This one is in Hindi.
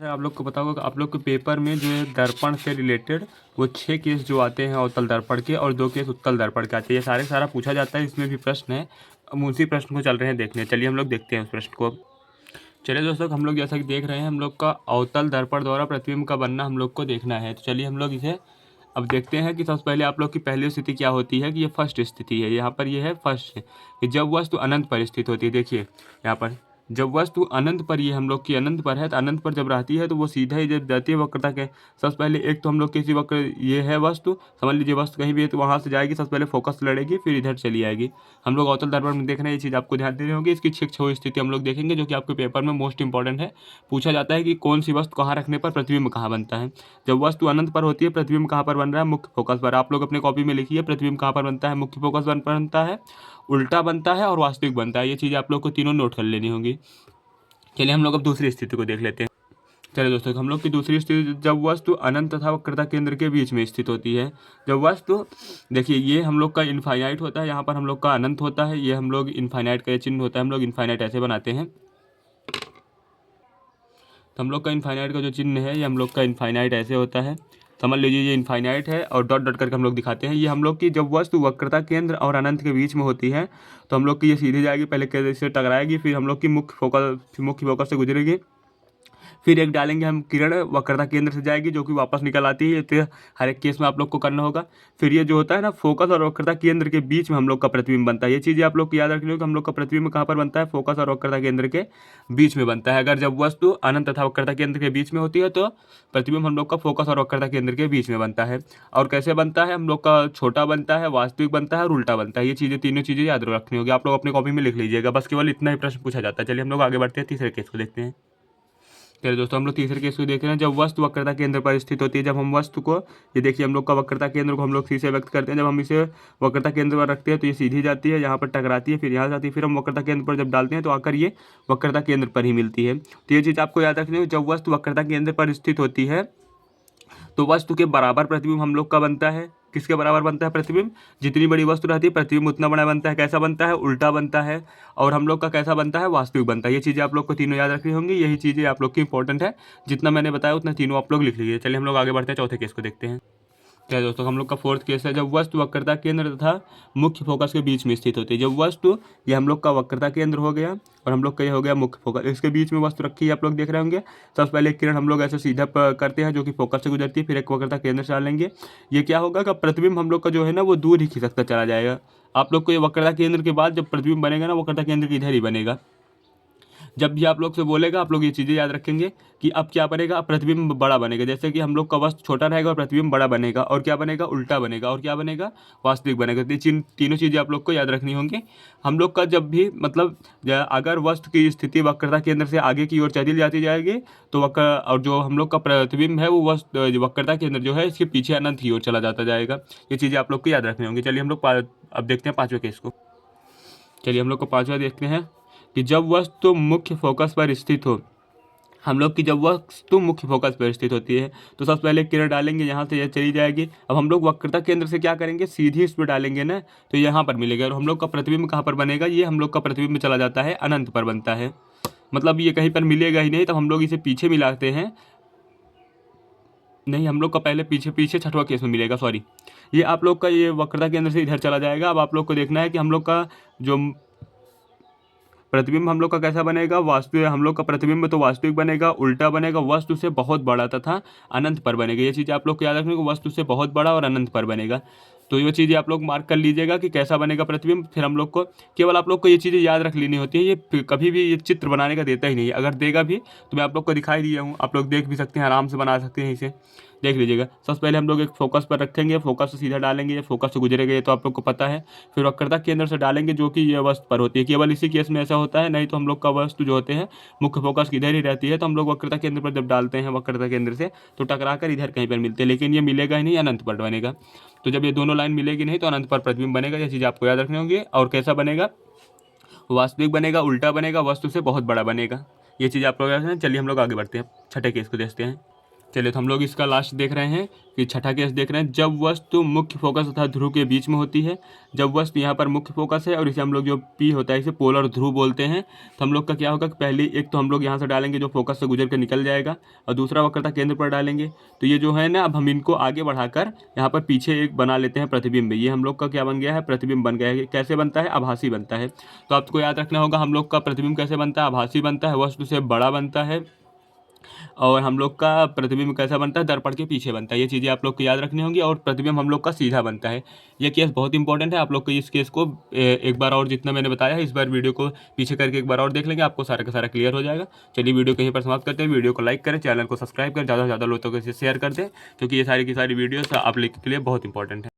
आप लोग को पता होगा कि आप लोग के पेपर में जो है दर्पण से रिलेटेड वो 6 केस जो आते हैं अवतल दर्पण के और 2 केस उत्तल दर्पण के आते हैं। ये सारा पूछा जाता है, इसमें भी प्रश्न है। हम उसी प्रश्न को चल रहे हैं देखने। चलिए हम लोग देखते हैं उस प्रश्न को अब। चलिए दोस्तों, हम लोग जैसा कि देख रहे हैं, हम लोग का अवतल दर्पण द्वारा प्रतिबिंब का बनना हम लोग को देखना है। तो चलिए हम लोग इसे अब देखते हैं कि सबसे पहले आप लोग की पहली स्थिति क्या होती है कि ये फर्स्ट स्थिति है। यहाँ पर ये है फर्स्ट, कि जब वस्तु अनंत पर स्थित होती है। देखिए यहाँ पर जब वस्तु अनंत पर, ये हम लोग की अनंत पर है, तो अनंत पर जब रहती है तो वो सीधा ही जब जाती है वक्रता के, सबसे पहले एक तो हम लोग किसी वक्र, ये है वस्तु, समझ लीजिए वस्तु कहीं भी है तो वहाँ से जाएगी, सबसे पहले फोकस लड़ेगी, फिर इधर चली आएगी। हम लोग अवतल दर्पण में देख रहे हैं, ये चीज़ आपको ध्यान देनी होगी। इसकी 6 स्थिति हम लोग देखेंगे जो कि आपके पेपर में मोस्ट इंपॉर्टेंट है। पूछा जाता है कि कौन सी वस्तु कहाँ रखने पर प्रतिबिंब कहाँ बनता है। जब वस्तु अनंत पर होती है, प्रतिबिंब कहाँ पर बन रहा है, मुख्य फोकस पर। आप लोग अपने कॉपी में लिखिए, प्रतिबिंब कहाँ पर बनता है, मुख्य फोकस पर बनता है, उल्टा बनता है और वास्तविक बनता है। ये चीज़ें आप लोग को तीनों नोट कर लेनी होगी। चलिए हम लोग अब दूसरी स्थिति को देख लेते हैं। चलिए दोस्तों, हम लोग की दूसरी स्थिति, जब वस्तु अनंत तथा वक्रता केंद्र के बीच में स्थित होती है। जब वस्तु, देखिए ये हम लोग का इनफाइनाइट होता है, यहाँ पर हम लोग का अनंत होता है, ये हम लोग इनफाइनाइट का चिन्ह होता है, हम लोग इनफाइनाइट ऐसे बनाते हैं। तो हम लोग का इनफाइनाइट का जो चिन्ह है, ये हम लोग का इनफाइनाइट ऐसे होता है। समझ लीजिए ये इनफाइनाइट है और डॉट डॉट करके हम लोग दिखाते हैं। ये हम लोग की जब वस्तु वक्रता केंद्र और अनंत के बीच में होती है तो हम लोग की ये सीधी जाएगी, पहले केंद्र से टकराएगी, फिर हम लोग की मुख्य फोकस से गुजरेगी, फिर एक डालेंगे हम किरण, वक्रता केंद्र से जाएगी जो कि वापस निकल आती है। तो हर एक केस में आप लोग को करना होगा। फिर ये जो होता है ना, फोकस और वक्रता केंद्र के बीच में हम लोग का प्रतिबिंब बनता है। ये चीज़ें आप लोग को याद रखनी होगी। हम लोग का प्रतिबिंब कहाँ पर बनता है, फोकस और वक्रता केंद्र के बीच में बनता है। अगर जब वस्तु अनंत तथा वक्रता केंद्र के बीच में होती है तो प्रतिबिंब हम लोग का फोकस और वक्रता केंद्र के बीच में बनता है। और कैसे बनता है, हम लोग का छोटा बनता है, वास्तविक बनता है और उल्टा बनता है। ये चीज़ें, तीनों चीज़ें याद रखनी होगी। आप लोग अपनी कॉपी में लिख लीजिएगा, बस केवल इतना ही प्रश्न पूछा जाता है। चलिए हम लोग आगे बढ़ते हैं, तीसरे केस को देखते हैं। चलिए दोस्तों, हम लोग तीसरे केस को देख रहे हैं। जब वस्तु वक्रता केंद्र पर स्थित होती है, जब हम वस्तु को, ये देखिए हम लोग का वक्रता केंद्र को हम लोग सी से व्यक्त करते हैं। जब हम इसे वक्रता केंद्र पर रखते हैं तो ये सीधी जाती है, यहाँ पर टकराती है, फिर यहाँ जाती है, फिर हम वक्रता केंद्र पर जब डालते हैं तो आकर ये वक्रता केंद्र पर ही मिलती है। तो ये चीज़ आपको याद रखनी है। जब वस्तु वक्रता केंद्र पर स्थित होती है तो वस्तु के बराबर प्रतिबिंब हम लोग का बनता है। किसके बराबर बनता है प्रतिबिंब, जितनी बड़ी वस्तु रहती है प्रतिबिंब उतना बड़ा बनता है। कैसा बनता है, उल्टा बनता है। और हम लोग का कैसा बनता है, वास्तविक बनता है। ये चीज़ें आप लोग को तीनों याद रखनी होंगी। यही चीज़ें आप लोग की इंपॉर्टेंट है। जितना मैंने बताया उतना तीनों आप लोग लिख लीजिए। चलिए हम लोग आगे बढ़ते हैं, चौथे केस को देखते हैं। क्या दोस्तों, हम लोग का फोर्थ केस है। जब वस्तु वक्रता केंद्र तथा मुख्य फोकस के बीच में स्थित होती है। जब वस्तु, ये हम लोग का वक्रता केंद्र हो गया और हम लोग का ये हो गया मुख्य फोकस, इसके बीच में वस्तु रखी है, आप लोग देख रहे होंगे। सबसे पहले एक किरण हम लोग ऐसे सीधा करते हैं जो कि फोकस से गुजरती है, फिर एक वक्रता केंद्र से डालेंगे। ये क्या होगा कि प्रतिबिंब हम लोग का जो है ना वो दूर ही खिसकता चला जाएगा। आप लोग को ये वक्रता केंद्र के बाद जब प्रतिबिंब बनेगा ना, वक्रता केंद्र के इधर ही बनेगा। जब भी आप लोग से बोलेगा, आप लोग ये चीज़ें याद रखेंगे कि अब क्या बनेगा, अब प्रतिबिंब बड़ा बनेगा। जैसे कि हम लोग का वस्तु छोटा रहेगा और प्रतिबिंब बड़ा बनेगा, और क्या बनेगा, उल्टा बनेगा, और क्या बनेगा, वास्तविक बनेगा। तो ये तीनों चीज़ें आप लोग को याद रखनी होंगी। हम लोग का जब भी मतलब अगर वस्तु की स्थिति वक्रता केंद्र से आगे की ओर चली जाती जाएगी तो वक्र, और जो हम लोग का प्रतिबिंब है वो वस्तु वक्रता केंद्र जो है इसके पीछे अनंत की ओर चला जाता जाएगा। ये चीज़ें आप लोग को याद रखनी होंगी। चलिए हम लोग अब देखते हैं पाँचवें केस को। चलिए हम लोग को पाँचवा देखते हैं कि जब वस्तु मुख्य फोकस पर स्थित हो। हम लोग की जब वस्तु मुख्य फोकस पर स्थित होती है तो सबसे पहले किरण डालेंगे, यहाँ से यह चली जाएगी। अब हम लोग वक्रता केंद्र से क्या करेंगे, सीधी इस पर डालेंगे ना, तो यहाँ पर मिलेगा। और हम लोग का प्रतिबिंब कहाँ पर बनेगा, ये हम लोग का प्रतिबिंब चला जाता है अनंत पर बनता है। मतलब ये कहीं पर मिलेगा ही नहीं, तो हम लोग इसे पीछे मिलाते हैं। नहीं, हम लोग का पहले पीछे छठवां केस में मिलेगा, सॉरी। ये आप लोग का ये वक्रता केंद्र से इधर चला जाएगा। अब आप लोग को देखना है कि हम लोग का जो प्रतिबिंब हम लोग का कैसा बनेगा, वास्तविक। हम लोग का प्रतिबिंब तो वास्तविक बनेगा, उल्टा बनेगा, वस्तु से बहुत बड़ा तथा अनंत पर बनेगा। ये चीज़ आप लोग को याद रखने को, वस्तु से बहुत बड़ा और अनंत पर बनेगा। तो ये चीज़ें आप लोग मार्क कर लीजिएगा कि कैसा बनेगा प्रतिबिंब। फिर हम लोग को केवल आप लोग को ये चीज़ें याद रख लेनी होती है। ये कभी भी ये चित्र बनाने का देता ही नहीं है। अगर देगा भी तो मैं आप लोग को दिखाई दिया हूँ, आप लोग देख भी सकते हैं, आराम से बना सकते हैं इसे। देख लीजिएगा, सबसे पहले हम लोग एक फोकस पर रखेंगे, फोकस से सीधा डालेंगे, ये फोकस से गुजरेगा, ये तो आप लोग को पता है। फिर वक्रता केंद्र से डालेंगे जो कि ये वस्तु पर होती है। केवल इसी केस में ऐसा होता है, नहीं तो हम लोग का वस्तु जो होते हैं मुख्य फोकस की इधर ही रहती है। तो हम लोग वक्रता केंद्र पर जब डालते हैं वक्रता केंद्र से तो टकरा कर इधर कहीं पर मिलते हैं, लेकिन ये मिलेगा ही नहीं, अनंत पर बनेगा। तो जब ये दोनों लाइन मिलेगी नहीं तो अनंत पर प्रतिबिंब बनेगा। ये चीज़ आपको याद रखनी होगी। और कैसा बनेगा, वास्तविक बनेगा, उल्टा बनेगा, वस्तु से बहुत बड़ा बनेगा। ये चीज़ आप लोग याद रखना। चलिए हम लोग आगे बढ़ते हैं, छठे केस को देखते हैं। चलिए तो हम लोग इसका लास्ट देख रहे हैं कि छठा केस देख रहे हैं, जब वस्तु मुख्य फोकस तथा ध्रुव के बीच में होती है। जब वस्तु यहाँ पर मुख्य फोकस है और इसे हम लोग जो पी होता है इसे पोलर ध्रुव बोलते हैं। तो हम लोग का क्या होगा कि पहले एक तो हम लोग यहाँ से डालेंगे जो फोकस से गुजर कर निकल जाएगा, और दूसरा वक्रता केंद्र पर डालेंगे। तो ये जो है ना, अब हम इनको आगे बढ़ाकर यहाँ पर पीछे एक बना लेते हैं प्रतिबिंब। ये हम लोग का क्या बन गया है, प्रतिबिंब बन गया है। कैसे बनता है, आभासी बनता है। तो आपको याद रखना होगा हम लोग का प्रतिबिंब कैसे बनता है, आभासी बनता है, वस्तु से बड़ा बनता है। और हम लोग का प्रतिबिंब कैसा बनता है, दर्पण के पीछे बनता है। ये चीज़ें आप लोग को याद रखनी होंगी। और प्रतिबिंब हम लोग का सीधा बनता है। ये केस बहुत इंपॉर्टेंट है। आप लोग को इस केस को एक बार और जितना मैंने बताया है, इस बार वीडियो को पीछे करके एक बार और देख लेंगे, आपको सारा का सारा क्लियर हो जाएगा। चलिए वीडियो कहीं पर समाप्त करते हैं। वीडियो को लाइक करें, चैनल को सब्सक्राइब करें, ज़्यादा से ज़्यादा लोगों के शेयर कर दें, क्योंकि ये सारी की सारी वीडियोस आप लोग के लिए बहुत इंपॉर्टेंट है।